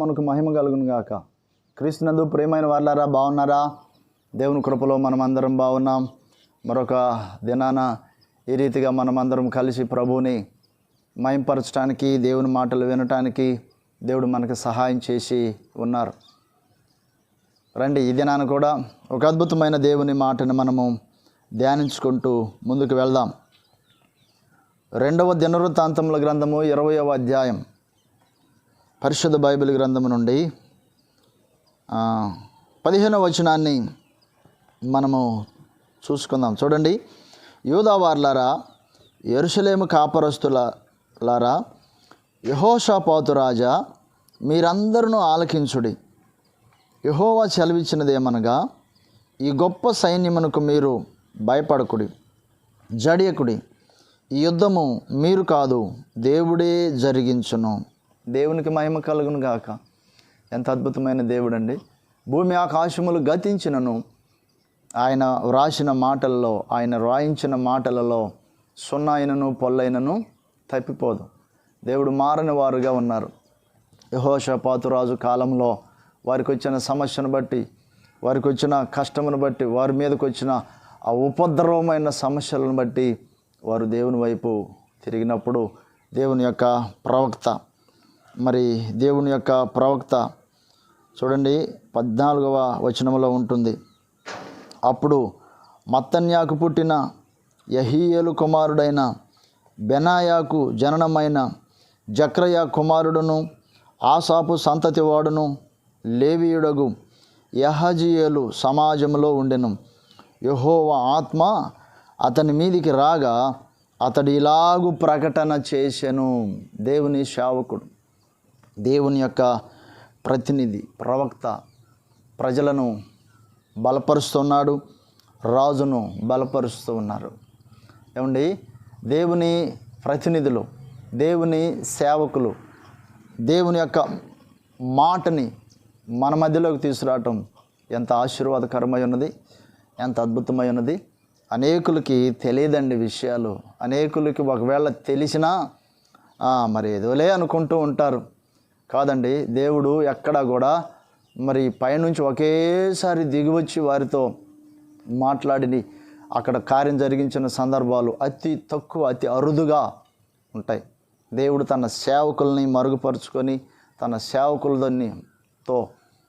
నామమునకు మహిమ కలుగును గాక. క్రీస్తునందు ప్రియమైన వాళ్ళారా, బాగున్నారా? దేవుని కృపలో మనమందరం బాగున్నాం. మరొక దినాన ఈ రీతిగా మనమందరం కలిసి ప్రభువుని మహింపరచడానికి, దేవుని మాటలు వినటానికి దేవుడు మనకు సహాయం చేసి ఉన్నారు. రండి, ఈ దినాన కూడా ఒక అద్భుతమైన దేవుని మాటను మనము ధ్యానించుకుంటూ ముందుకు వెళ్దాం. 2వ దినవృత్తాంతముల గ్రంథము 20వ అధ్యాయం పరిశుద్ధ బైబిల్ గ్రంథము నుండి 15వ వచనాన్ని మనము చూసుకుందాం. చూడండి. యూదావార్లారా, యెరూషలేము కాపరస్తులారా, యెహోషాపాతు రాజా, మీరందరూ ఆలకించుడి. యెహోవా సెలవిచ్చినదేమనగా, ఈ గొప్ప సైన్యమునకు మీరు భయపడకుడి, జడియకుడి. ఈ యుద్ధము మీరు కాదు, దేవుడే జరిగించును. దేవునికి మహిమ కలుగును గాక. ఎంత అద్భుతమైన దేవుడండి. భూమి ఆకాశములు గతించినను ఆయన వ్రాసిన మాటల్లో, ఆయన రాయించిన మాటలలో సున్నాయినను పొల్లైనను తప్పిపోదు. దేవుడు మారని వారుగా ఉన్నారు. యెహోషాపాతు రాజు కాలంలో వారికి వచ్చిన సమస్యను బట్టి, వారికి వచ్చిన కష్టమును బట్టి, వారి మీదకి వచ్చిన ఆ ఉపద్రవమైన సమస్యలను బట్టి వారు దేవుని వైపు తిరిగినప్పుడు దేవుని యొక్క ప్రవక్త చూడండి 14వ వచనంలో ఉంటుంది. అప్పుడు మత్తన్యాకు పుట్టిన యెహీయేలు కుమారుడైన బెనాయాకు జననమైన జక్రయ కుమారుడును ఆసాపు సంతతి వాడును లేవీయుడగు యహజీయేలు సమాజంలో ఉండెను. యెహోవా ఆత్మ అతని మీదికి రాగా అతడు ఇలాగు ప్రకటన చేసెను. దేవుని సేవకుడు, దేవుని యొక్క ప్రతినిధి, ప్రవక్త ప్రజలను బలపరుస్తున్నాడు, రాజును బలపరుస్తూ ఉన్నారు. ఏమండి, దేవుని ప్రతినిధులు, దేవుని సేవకులు దేవుని యొక్క మాటని మన మధ్యలోకి తీసుకురావటం ఎంత ఆశీర్వాదకరమై ఉన్నది, ఎంత అద్భుతమై ఉన్నది. అనేకులకి తెలియదండి విషయాలు. అనేకులకి ఒకవేళ తెలిసినా మరి ఏదోలే అనుకుంటూ ఉంటారు. కాదండి, దేవుడు ఎక్కడా కూడా మరి పైనుంచి ఒకేసారి దిగివచ్చి వారితో మాట్లాడి అక్కడ కార్యం జరిగించిన సందర్భాలు అతి తక్కువ, అతి అరుదుగా ఉంటాయి. దేవుడు తన సేవకుల్ని మరుగుపరుచుకొని తన సేవకులతో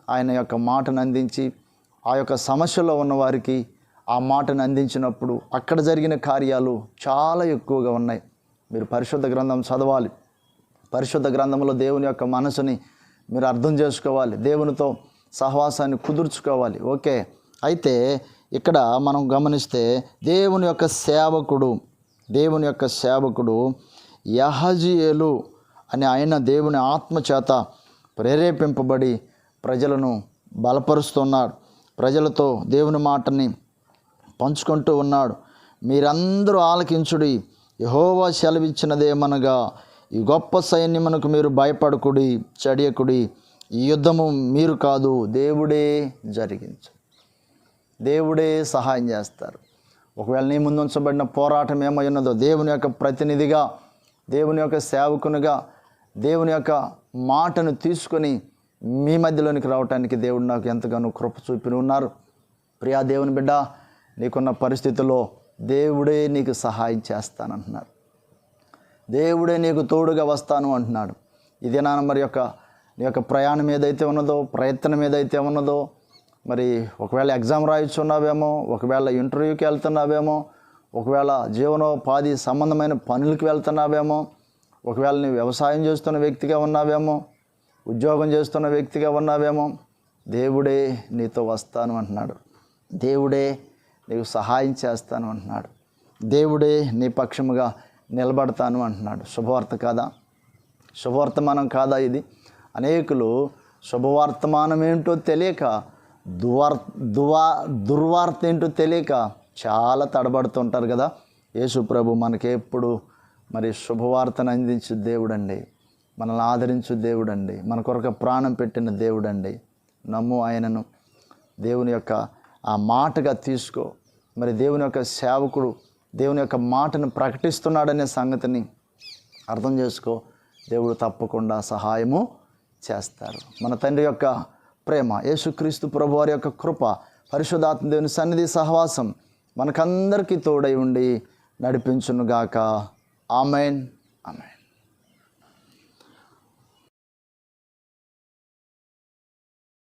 ఆయన యొక్క మాటను అందించి ఆ యొక్క సమస్యలో ఉన్న వారికి ఆ మాటను అందించినప్పుడు అక్కడ జరిగిన కార్యాలు చాలా ఎక్కువగా ఉన్నాయి. మీరు పరిశుద్ధ గ్రంథం చదవాలి. పరిశుద్ధ గ్రంథంలో దేవుని యొక్క మనసుని మీరు అర్థం చేసుకోవాలి, దేవునితో సహవాసాన్ని కుదుర్చుకోవాలి. ఓకే, అయితే ఇక్కడ మనం గమనిస్తే దేవుని యొక్క సేవకుడు యహజీయేలు అని ఆయన దేవుని ఆత్మ చేత ప్రేరేపింపబడి ప్రజలను బలపరుస్తున్నాడు. ప్రజలతో దేవుని మాటని పంచుకుంటూ ఉన్నాడు. మీరందరూ ఆలకించుడి. యెహోవా సెలవిచ్చినదేమనగా, ఈ గొప్ప సైన్యమునకు మీరు భయపడకుడి, చడియకుడి. ఈ యుద్ధము మీరు కాదు, దేవుడే జరిగించు. దేవుడే సహాయం చేస్తారు. ఒకవేళ నీ ముందు ఉంచబడిన పోరాటం ఏమై ఉన్నదో, దేవుని యొక్క ప్రతినిధిగా, దేవుని యొక్క సేవకునిగా, దేవుని యొక్క మాటను తీసుకొని మీ మధ్యలోనికి రావటానికి దేవుడు నాకు ఎంతగానో కృప చూపి ఉన్నారు. ప్రియా దేవుని బిడ్డ, నీకున్న పరిస్థితుల్లో దేవుడే నీకు సహాయం చేస్తానంటున్నాడు. దేవుడే నీకు తోడుగా వస్తాను అంటున్నాడు. ఇదే మరి నీ యొక్క ప్రయాణం ఏదైతే ఉన్నదో, ప్రయత్నం ఏదైతే ఉన్నదో, మరి ఒకవేళ ఎగ్జామ్ రాయిస్తున్నావేమో, ఒకవేళ ఇంటర్వ్యూకి వెళ్తున్నావేమో, ఒకవేళ జీవనోపాధి సంబంధమైన పనులకు వెళ్తున్నావేమో, ఒకవేళ నీ వ్యవసాయం చేస్తున్న వ్యక్తిగా ఉన్నావేమో, ఉద్యోగం చేస్తున్న వ్యక్తిగా ఉన్నావేమో, దేవుడే నీతో వస్తాను అంటున్నాడు. దేవుడే నీకు సహాయం చేస్తాను అంటున్నాడు. దేవుడే నీ పక్షముగా నిలబడతాను అంటున్నాడు. శుభవార్త కాదా? శుభవర్తమానం కాదా ఇది? అనేకులు శుభవర్తమానం ఏంటో తెలియక, దుర్వార్త ఏంటో తెలియక చాలా తడబడుతుంటారు కదా. యేసు ప్రభు మనకి ఎప్పుడు మరి శుభవార్తను అందించే దేవుడండి, మనల్ని ఆదరించు దేవుడండి, మన కొరకు ప్రాణం పెట్టిన దేవుడండి. నమ్ము ఆయనను. దేవుని యొక్క ఆ మాటగా తీసుకో. మరి దేవుని యొక్క సేవకుడు దేవుని యొక్క మాటను ప్రకటిస్తున్నాడనే సంగతిని అర్థం చేసుకో. దేవుడు తప్పకుండా సహాయము చేస్తారు. మన తండ్రి యొక్క ప్రేమ, యేసుక్రీస్తు ప్రభువారి యొక్క కృప, పరిశుద్ధాత్మ దేవుని సన్నిధి సహవాసం మనకందరికీ తోడై ఉండి నడిపించునుగాక. ఆమెన్. ఆమెన్.